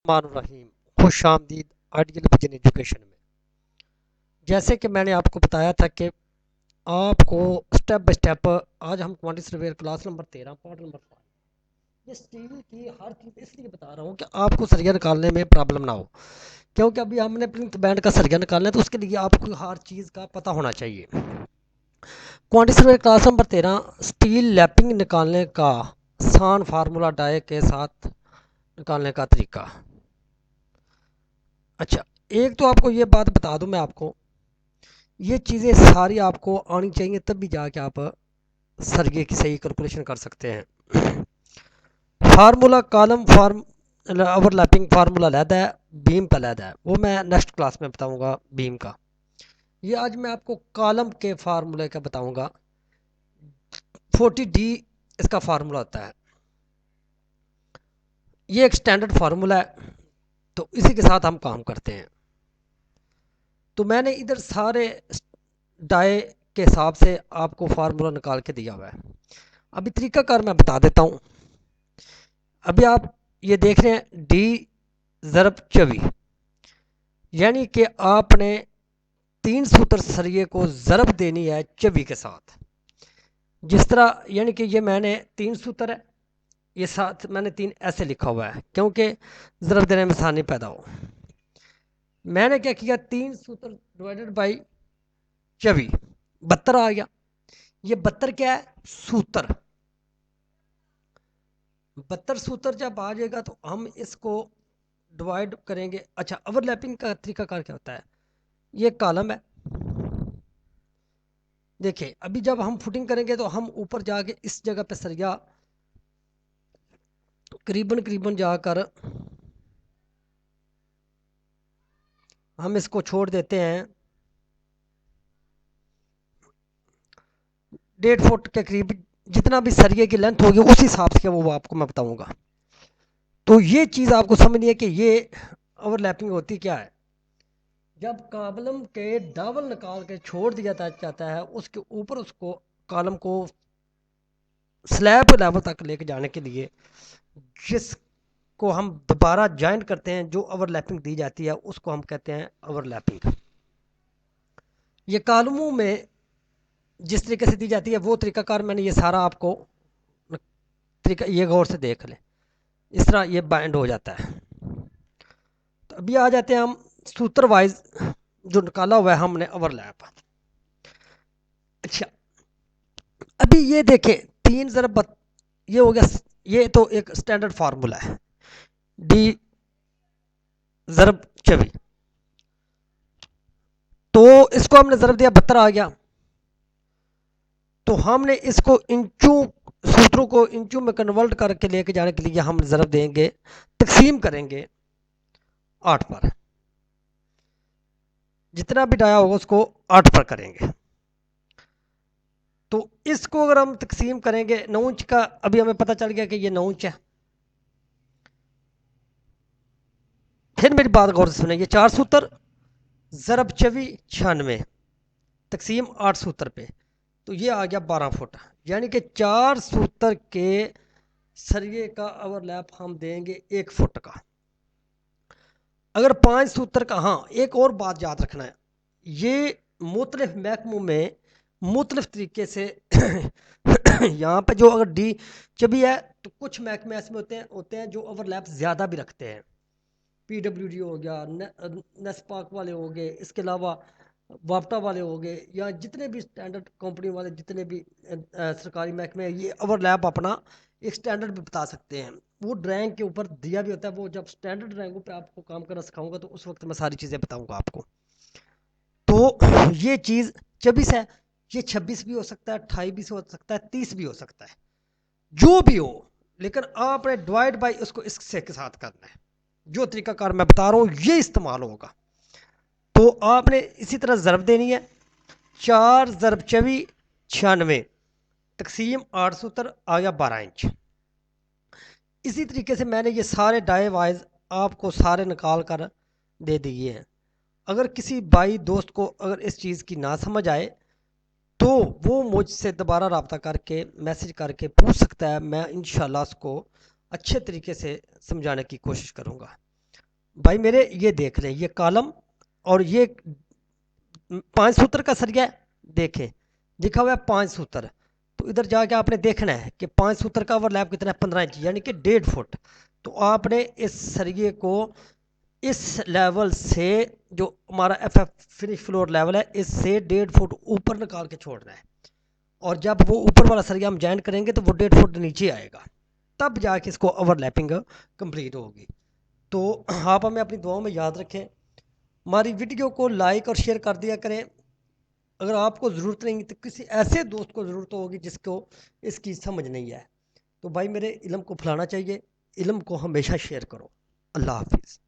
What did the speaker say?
रहीम, खुश आमदीद ideal vision education में। जैसे कि मैंने आपको बताया था कि आपको स्टेप बाय स्टेप आज हम quantity surveyor class number 13 part number 5 ये स्टील की हर चीज़ इसलिए बता रहा हूँ कि आपको सरिया निकालने में प्रॉब्लम ना हो, क्योंकि अभी हमने प्लिंथ बैंड का सरिया निकालना है तो उसके लिए आपको हर चीज़ का पता होना चाहिए। Quantity surveyor class number 13 steel lapping निकालने का आसान फार्मूला डाई के साथ निकालने का तरीका। अच्छा, एक तो आपको ये बात बता दूं मैं आपको, ये चीज़ें सारी आपको आनी चाहिए तब भी जाके आप सरगे की सही कैलकुलेशन कर सकते हैं। Formula column form overlapping formula लहदा है, बीम का लहदा है, वो मैं नेक्स्ट क्लास में बताऊंगा बीम का। ये आज मैं आपको कॉलम के फार्मूले का बताऊंगा। 40D इसका फार्मूला होता है, ये एक स्टैंडर्ड फार्मूला है, तो इसी के साथ हम काम करते हैं। तो मैंने इधर सारे डाई के हिसाब से आपको फार्मूला निकाल के दिया हुआ है। अभी तरीकाकार मैं बता देता हूँ। अभी आप ये देख रहे हैं डी ज़रब 24, यानी कि आपने 3 सूत्र सरिये को ज़रब देनी है 24 के साथ। जिस तरह यानी कि ये मैंने 3 सूत्र है, ये साथ मैंने 3 ऐसे लिखा हुआ है क्योंकि ज़रब देने में आसानी पैदा हो। मैंने क्या किया, 3 सूत्र डिवाइडेड बाई 24 72 आ गया। ये 72 क्या है, सूत्र। 72 सूत्र जब आ जाएगा तो हम इसको डिवाइड करेंगे। अच्छा, ओवरलैपिंग का तरीकाकार क्या होता है, ये कॉलम है। देखिए अभी जब हम फुटिंग करेंगे तो हम ऊपर जाके इस जगह पे सरिया करीबन करीबन जाकर हम इसको छोड़ देते हैं 1.5 फुट के करीब। जितना भी सरिये की लेंथ होगी उस हिसाब से वो आपको मैं बताऊंगा। तो ये चीज़ आपको समझनी है कि ये ओवरलैपिंग होती क्या है। जब कॉलम के डबल निकाल के छोड़ दिया जाता है, उसके ऊपर उसको कॉलम को स्लैब लेवल तक लेके जाने के लिए जिसको हम दोबारा ज्वाइन करते हैं, जो ओवरलैपिंग दी जाती है उसको हम कहते हैं ओवरलैपिंग। ये कॉलमों में जिस तरीके से दी जाती है वो तरीकाकार मैंने ये सारा आपको तरीका ये गौर से देख लें। इस तरह ये बाइंड हो जाता है। तो अभी आ जाते हैं हम सूत्र वाइज जो निकाला हुआ है हमने ओवरलैप। अच्छा, अभी ये देखें 3 ज़रब ये हो गया, ये तो एक स्टैंडर्ड फार्मूला है डी ज़रब 24। तो इसको हमने ज़रब दिया 72 आ गया। तो हमने इसको इंचों सूत्रों को इंचों में कन्वर्ट करके लेके जाने के लिए हम ज़रब देंगे, तकसीम करेंगे 8 पर। जितना भी डाया होगा उसको 8 पर करेंगे। तो इसको अगर हम तकसीम करेंगे 9 इंच का, अभी हमें पता चल गया कि ये 9 इंच है। फिर मेरी बात गौर से सुनिए, 4 सूत्र ज़रब 24 96 तकसीम 8 सूत्र पे, तो ये आ गया 12 फुट। यानी कि 4 सूत्र के सरिये का ओवरलैप हम देंगे 1 फुट का। अगर 5 सूत्र का, हाँ एक और बात याद रखना है, ये मुख्तलिफ महकमों में मुख्तलिफ तरीके से यहाँ पे जो अगर डी चबी है तो कुछ महकमे ऐसे में होते हैं जो ओवरलैप ज़्यादा भी रखते हैं। PWD हो गया, नेस्पाक वाले हो गए, इसके अलावा वापटा वाले हो गए, या जितने भी स्टैंडर्ड कंपनी वाले जितने भी सरकारी महकमे ये ओवरलैप अपना एक स्टैंडर्ड भी बता सकते हैं। वो ड्राइंग के ऊपर दिया भी होता है। वो जब स्टैंडर्ड ड्राइंगों पे आपको काम करना सिखाऊंगा तो उस वक्त मैं सारी चीज़ें बताऊंगा आपको। तो ये चीज़ 24 है, ये 26 भी हो सकता है, 28 भी हो सकता है, 30 भी हो सकता है, जो भी हो, लेकिन आपने डिवाइड बाई उसको इससे के साथ करना है। जो तरीकाकार मैं बता रहा हूँ ये इस्तेमाल होगा। तो आपने इसी तरह ज़रब देनी है, 4 ज़रब 24 96 तकसीम 8 सूत्र आ गया 12 इंच। इसी तरीके से मैंने ये सारे डाई वाइज आपको सारे निकाल कर दे दिए हैं। अगर किसी भाई दोस्त को अगर इस चीज़ की ना समझ आए तो वो मुझसे दोबारा रब्ता करके मैसेज करके पूछ सकता है। मैं इंशाल्लाह उसको अच्छे तरीके से समझाने की कोशिश करूँगा। भाई मेरे ये देख लें, ये कॉलम और ये 5 सूत्र का सरिया है, देखें लिखा हुआ है 5 सूत्र। तो इधर जाके आपने देखना है कि 5 सूत्र का ओवरलैप कितना है, 15 इंच यानी कि 1.5 फुट। तो आपने इस सरिये को इस लेवल से, जो हमारा F F finish floor level है, इससे 1.5 फुट ऊपर निकाल के छोड़ना है। और जब वो ऊपर वाला सरिया हम ज्वाइन करेंगे तो वो 1.5 फुट नीचे आएगा, तब जाके इसको ओवरलैपिंग कंप्लीट होगी। तो आप हमें अपनी दुआओं में याद रखें, हमारी वीडियो को लाइक और शेयर कर दिया करें। अगर आपको ज़रूरत नहीं तो किसी ऐसे दोस्त को ज़रूरत होगी जिसको इसकी समझ नहीं है। तो भाई मेरे इल्म को फैलाना चाहिए, इल्म को हमेशा शेयर करो। अल्लाह हाफिज़।